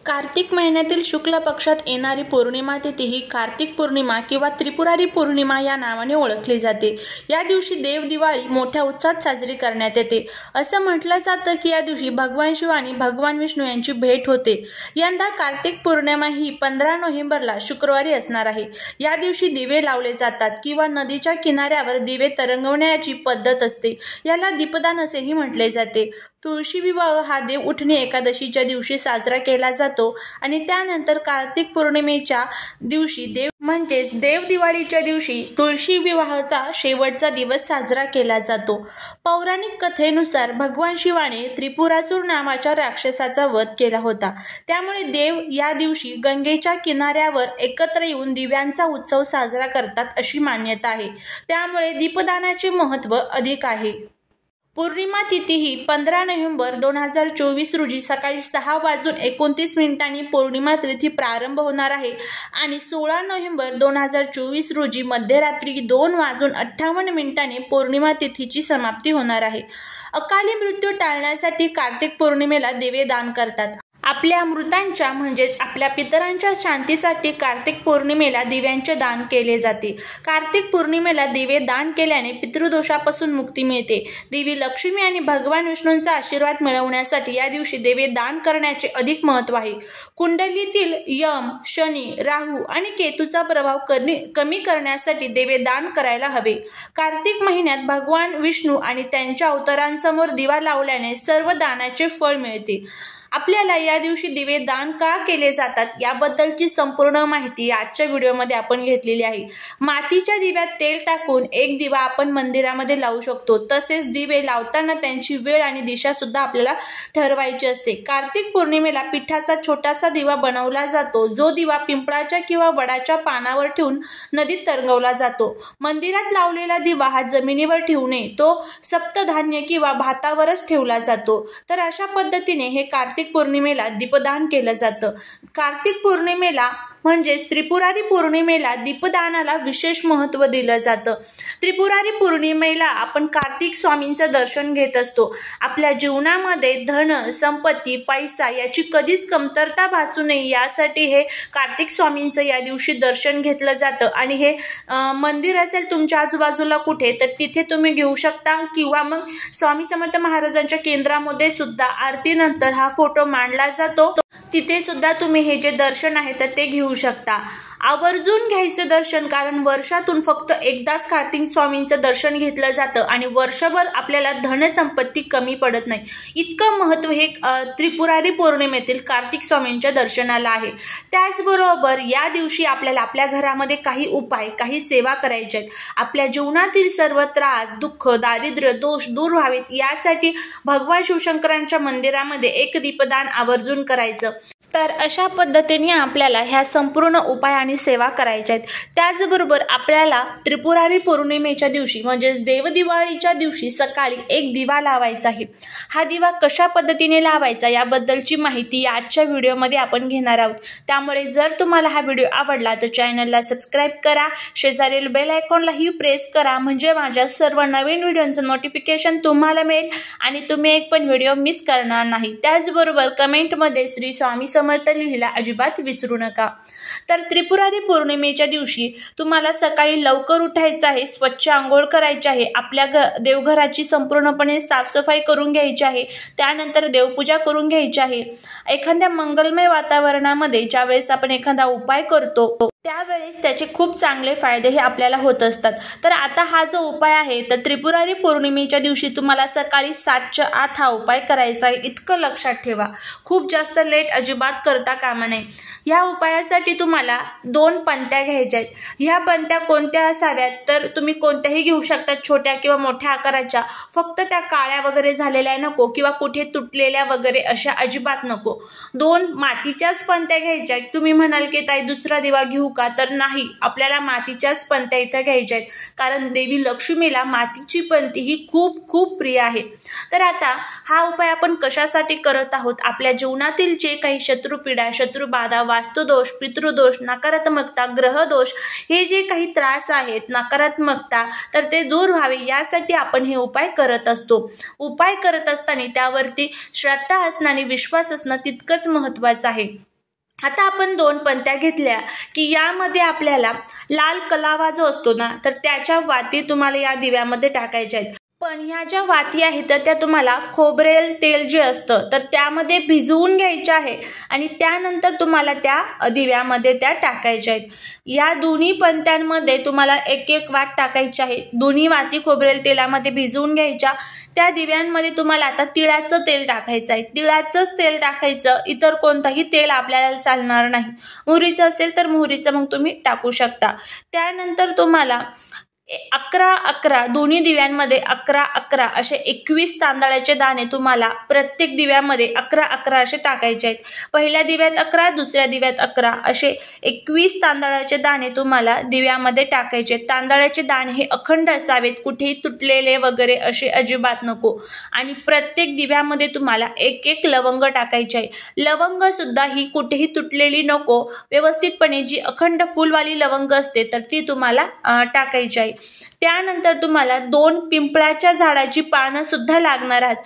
कार्तिक महिन्यातील शुक्ल पक्षात येणारी पौर्णिमा तिथी ही कार्तिक पौर्णिमा किंवा त्रिपुरारी पौर्णिमा या नावाने ओळखली जाते। या दिवशी देव दिवाळी मोठ्या उत्साहात साजरी करण्यात येते। असं म्हटलं जातं की या दिवशी भगवान शिव आणि भगवान विष्णू यांची भेट होते। यंदा कार्तिक पौर्णिमा ही 15 नोव्हेंबरला शुक्रवारी असणार आहे। या दिवशी दिवे लावले जातात किंवा नदीच्या किनाऱ्यावर दिवे तरंगवण्याची पद्धत असते। याला दीपदान असेही म्हटले जाते। तुळशी विवाह हा देव उठणे एकादशीच्या दिवशी साजरा केला जातो आणि त्यानंतर कार्तिक पौर्णिमेच्या दिवशी देव दिवाळीच्या दिवशी तुळशी विवाहाचा शेवटचा दिवस साजरा केला जातो। पौराणिक कथेनुसार भगवान शिवाने त्रिपुरासूर नावाच्या राक्षसाचा वध केला होता। त्यामुळे देव या दिवशी गंगेच्या किनाऱ्यावर एकत्र येऊन दिव्यांचा उत्सव साजरा करतात अशी मान्यता आहे। त्यामुळे दीपदानाचे महत्त्व अधिक आहे। पौर्णिमा तिथी ही 15 नोव्हेंबर 2024 रोजी सकाळी 6:29 पौर्णिमा तिथी प्रारंभ होणार आहे आणि 16 नोव्हेंबर 2024 रोजी मध्यरात्री 2:58 पौर्णिमा तिथीची समाप्ती होणार आहे। अकाली मृत्यू टाळण्यासाठी कार्तिक पौर्णिमेला दिवे दान करतात। आपल्या मृतांच्या म्हणजेच आपल्या पितरांच्या शांतीसाठी कार्तिक पौर्णिमेला दिव्यांचे दान केले जाते। कार्तिक पौर्णिमेला दिवे दान केल्याने पितृदोषापासून मुक्ती मिळते। देवी लक्ष्मी आणि भगवान विष्णूंचा आशीर्वाद मिळवण्यासाठी या दिवशी दिवे दान करण्याचे अधिक महत्त्व आहे। कुंडलीतील यम, शनी, राहू आणि केतूचा प्रभाव कमी करण्यासाठी दिवे दान करायला हवे। कार्तिक महिन्यात भगवान विष्णू आणि त्यांच्या अवतारांसमोर दिवा लावल्याने सर्व दानाचे फळ मिळते। आपल्याला या दिवशी दिवे दान का केले जातात याबद्दलची संपूर्ण माहिती आजच्या व्हिडिओमध्ये आपण घेतलेली आहे। मातीच्या दिव्यात तेल टाकून एक दिवा आपण मंदिरामध्ये लावू शकतो। तसेच दिवे लावताना त्यांची वेळ आणि दिशा सुद्धा आपल्याला ठरवायची असते। कार्तिक पौर्णिमेला पिठाचा छोटासा दिवा बनवला जातो, जो दिवा पिंपळाच्या किंवा वडाच्या पानावर ठेवून नदीत तरंगवला जातो। मंदिरात लावलेला दिवा हा जमिनीवर ठेवू नये, तो सप्तधान्य किंवा भातावरच ठेवला जातो। तर अशा पद्धतीने हे कार्तिक पौर्णिमेला दीपदान केलं जातं। कार्तिक पौर्णिमेला म्हणजेच त्रिपुरारी पौर्णिमेला दीपदानाला विशेष महत्त्व दिलं जातं। त्रिपुरारी पौर्णिमेला आपण कार्तिक स्वामींचं दर्शन घेत असतो। आपल्या जीवनामध्ये धन, संपत्ती, पैसा याची कधीच कमतरता भासू नये यासाठी हे कार्तिक स्वामींचं या दिवशी दर्शन घेतलं जातं आणि हे मंदिर असेल तुमच्या आजूबाजूला कुठे तर तिथे तुम्ही घेऊ शकता किंवा मग स्वामी समर्थ महाराजांच्या केंद्रामध्ये सुद्धा आरतीनंतर हा फोटो मांडला जातो, तिथे सुद्धा तुम्ही हे जे दर्शन आहे तर ते घेऊ शकता। आवर्जून घ्यायचं दर्शन, कारण वर्षातून फक्त एकदाच कार्तिक स्वामींचं दर्शन घेतलं जातं आणि वर्षभर आपल्याला धनसंपत्ती कमी पडत नाही। इतकं महत्त्व हे त्रिपुरारी पौर्णिमेतील कार्तिक स्वामींच्या दर्शनाला आहे। त्याचबरोबर या दिवशी आपल्याला आपल्या घरामध्ये काही उपाय, काही सेवा करायच्या आहेत। आपल्या जीवनातील सर्व त्रास, दुःख, दारिद्र्य, दोष दूर व्हावेत यासाठी भगवान शिवशंकरांच्या मंदिरामध्ये एक दीपदान आवर्जून करायचं। तर अशा पद्धतीने आपल्याला ह्या संपूर्ण उपाय आणि सेवा करायच्या आहेत। त्याचबरोबर आपल्याला त्रिपुरारी पौर्णिमेच्या दिवशी म्हणजेच देवदिवाळीच्या दिवशी सकाळी एक दिवा लावायचा आहे। हा दिवा कशा पद्धतीने लावायचा याबद्दलची माहिती आजच्या व्हिडिओमध्ये आपण घेणार आहोत। त्यामुळे जर तुम्हाला हा व्हिडिओ आवडला तर चॅनलला सबस्क्राईब करा, शेजारील बेल आयकॉनलाही प्रेस करा, म्हणजे माझ्या सर्व नवीन व्हिडिओचं नोटिफिकेशन तुम्हाला मिळेल आणि तुम्ही एक पण व्हिडिओ मिस करणार नाही। त्याचबरोबर कमेंटमध्ये श्री स्वामी समर्थ लिहायला अजिबात विसरू नका। तर त्रिपुरारी पौर्णिमेच्या दिवशी तुम्हाला सकाळी लवकर उठायचं आहे, स्वच्छ आंघोळ करायची आहे, आपल्या देवघराची संपूर्णपणे साफसफाई करून घ्यायची आहे, त्यानंतर देवपूजा करून घ्यायची आहे। एखाद्या मंगलमय वातावरणामध्ये ज्यावेळेस आपण एखादा उपाय करतो त्यावेळेस त्याचे खूप चांगले फायदे हे आपल्याला होत असतात। तर आता हा जो उपाय आहे तर त्रिपुरारी पौर्णिमेच्या दिवशी तुम्हाला सकाळी 7च्या आत हा उपाय करायचा आहे, इतकं लक्षात ठेवा। खूप जास्त लेट अजिबात करता कामा नये। ह्या उपायासाठी तुम्हाला 2 पंत्या घ्यायच्या आहेत। ह्या पंत्या कोणत्या असाव्यात तर तुम्ही कोणत्याही घेऊ शकता, छोट्या किंवा मोठ्या आकाराच्या। फक्त त्या काळ्या वगैरे झालेल्या नको किंवा कुठे तुटलेल्या वगैरे अशा अजिबात नको। 2 मातीच्याच पंत्या घ्यायच्या। तुम्ही म्हणाल की ताई दुसरा दिवा घेऊ का, तर नाही, आपल्याला मातीच्याच पंत्या इथं घ्यायच्या आहेत, कारण देवी लक्ष्मीला मातीची पंती ही खूप खूप प्रिय आहे। तर आता हा उपाय आपण कशासाठी करत आहोत, आपल्या जीवनातील जे काही शत्रुपीडा, शत्रुबाधा, वास्तुदोष, पितृदोष, नकारात्मकता, ग्रहदोष हे जे काही त्रास आहेत, नकारात्मकता, तर ते दूर व्हावे यासाठी आपण हे उपाय करत असतो। उपाय करत असताना त्यावरती श्रद्धा असणं आणि विश्वास असणं तितकंच महत्त्वाचं आहे। आता आपण 2 पंत्या घेतल्या की यामध्ये आपल्याला लाल कलावा जो असतो ना, तर त्याच्या वाती तुम्हाला या दिव्यामध्ये टाकायच्या आहेत. पण ह्या ज्या वाती आहेत तर त्या तुम्हाला खोबरेल तेल जे असतं तर त्यामध्ये भिजवून घ्यायचं आहे आणि त्यानंतर तुम्हाला त्या दिव्यामध्ये त्या टाकायच्या आहेत. या दोन्ही पंत्यांमध्ये तुम्हाला एक एक वात टाकायची आहे. दोन्ही वाती खोबरेल तेलामध्ये भिजवून घ्यायच्या. त्या दिव्यांमध्ये तुम्हाला आता तिळाचं तेल टाकायचं आहे. तिळाचंच तेल टाकायचं, इतर कोणताही तेल आपल्याला चालणार नाही. मोहरीचं असेल तर मोहरीचं मग तुम्ही टाकू शकता. त्यानंतर तुम्हाला 11 दोन्ही दिव्यांमध्ये 11 असे 21 तांदळाचे दाणे तुम्हाला प्रत्येक दिव्यामध्ये 11 असे टाकायचे आहेत. पहिल्या दिव्यात 11, दुसऱ्या दिव्यात 11 असे 21 तांदळाचे दाणे तुम्हाला दिव्यामध्ये टाकायचे. तांदळाचे दाणे हे अखंड असावेत, कुठेही तुटलेले वगैरे असे अजिबात नको. आणि प्रत्येक दिव्यामध्ये तुम्हाला एक लवंग टाकायचे आहे. लवंग सुद्धा ही कुठेही तुटलेली नको, व्यवस्थितपणे जी अखंड फुलवाली लवंग असते तर ती तुम्हाला टाकायची आहे. त्यानंतर तुम्हाला 2 पिंपळाच्या झाडाची पानं सुद्धा लागणार आहेत.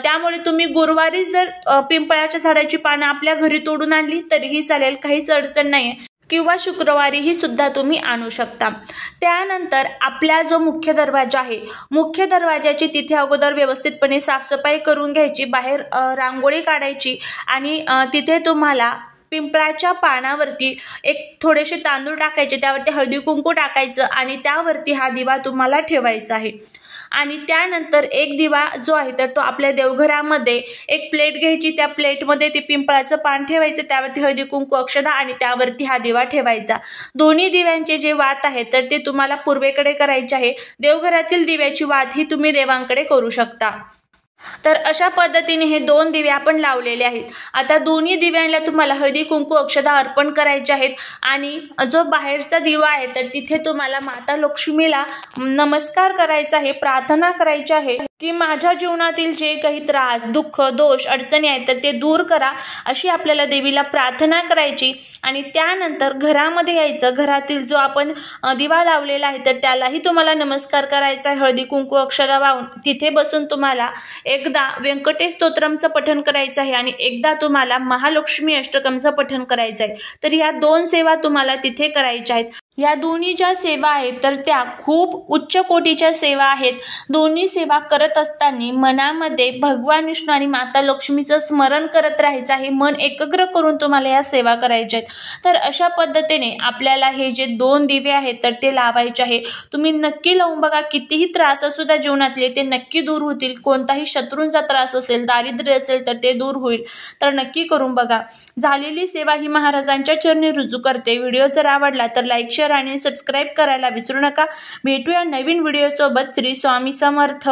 त्यामुळे तुम्ही गुरुवारी जर पिंपळाच्या झाडाची पानं आपल्या घरी तोडून आणली तरीही चालेल, काहीच अडचण नाही आहे. किंवा शुक्रवारीही सुद्धा तुम्ही आणू शकता. त्यानंतर आपला जो मुख्य दरवाजा आहे, मुख्य दरवाजाची तिथे अगोदर व्यवस्थितपणे साफसफाई करून घ्यायची, बाहेर रांगोळी काढायची आणि तिथे तुम्हाला पिंपळाच्या पानावरती एक थोडेसे तांदूळ टाकायचे, त्यावरती हळदी कुंकू टाकायचं आणि त्यावरती हा दिवा तुम्हाला ठेवायचा आहे. आणि त्यानंतर एक दिवा जो आहे तर तो आपल्या देवघरामध्ये एक प्लेट घ्यायची, त्या प्लेटमध्ये ते पिंपळाचं पान ठेवायचं, त्यावरती हळदी कुंकू अक्षदा आणि त्यावरती हा दिवा ठेवायचा. दोन्ही दिव्यांचे जे वात आहे तर ते तुम्हाला पूर्वेकडे करायचे आहे. देवघरातील दिव्याची वात ही तुम्ही देवांकडे करू शकता. तर अशा पद्धतीने हे 2 दिवे आपण लावलेले आहेत. आता दोन्ही दिव्यांना तुम्हाला हळदी कुंकू अक्षदा अर्पण करायचे आहेत आणि जो बाहेरचा दिवा आहे तर तिथे तुम्हाला माता लक्ष्मीला नमस्कार करायचा आहे, प्रार्थना करायची आहे की माझ्या जीवनातील जे काही त्रास, दुःख, दोष, अडचणी आहेत तर ते दूर करा, अशी आपल्याला देवीला प्रार्थना करायची. आणि त्यानंतर घरामध्ये यायचं. घरातील जो आपण दिवा लावलेला आहे तर त्यालाही तुम्हाला नमस्कार करायचा आहे, हळदी कुंकू अक्षदा वाहून. तिथे बसून तुम्हाला एकदा व्यंकटेश स्तोत्रमचं पठण करायचं आहे आणि एकदा तुम्हाला महालक्ष्मी अष्टकमचं पठण करायचं आहे. तर या 2 सेवा तुम्हाला तिथे करायच्या आहेत. या दोन्ही ज्या सेवा आहेत तर त्या खूप उच्च कोटीच्या सेवा आहेत. दोन्ही सेवा करत असताना मनामध्ये भगवान विष्णू आणि माता लक्ष्मीचं स्मरण करत राहायचं आहे. मन एकाग्र करून तुम्हाला या सेवा करायच्या आहेत. तर अशा पद्धतीने आपल्याला हे जे 2 दिवे आहेत तर ते लावायचे आहे. तुम्ही नक्की लावून बघा. कितीही त्रास असू द्या जीवनातले ते नक्की दूर होतील. कोणताही शत्रूंचा त्रास असेल, दारिद्र्य असेल तर ते दूर होईल. तर नक्की करून बघा. झालेली सेवा ही महाराजांच्या चरणी रुजू करते. व्हिडिओ जर आवडला तर लाईक, शेअर आणि सबस्क्राईब करायला विसरू नका. भेटूया नवीन व्हिडिओ सोबत. श्री स्वामी समर्थ.